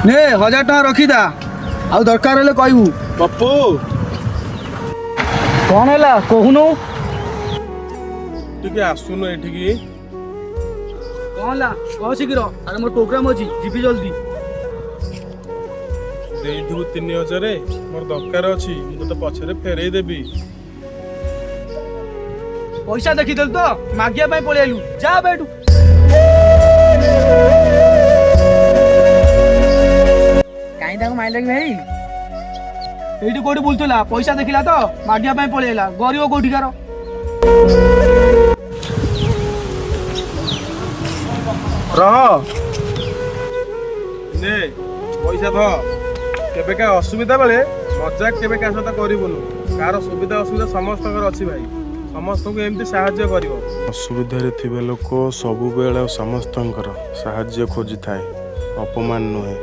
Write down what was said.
ନେ 1000 टका रखीदा आउ दरकार हेले कहबू। पप्पू कौन है कहूनु टिके आसुनु एठिकी कौन ला कह शीघ्र अरे मोर प्रोग्राम अछि जीबी जल्दी देइठु 3000 मोर दरकार अछि मु तो पछरे फेरई देबी पैसा देखी देल तो मागिया पाई पळे आलू जा बैठू काई ताको माइल कि भाई एठी कोठी बुलतला पैसा देखिला तो मागिया पाई पळे आला गरीब कोठी कार रह ने पैसा ध केबे का असुविधा बेले मजाक केबे का सता करिबुनु कार सुविधा असुविधा समस्तकर अछि भाई समस्त को एमती साहाय्य करिवो असुविधा रे थिबे लोक सब बेला समस्तंकर साहाय्य खोजि थाए अपमान नुहे।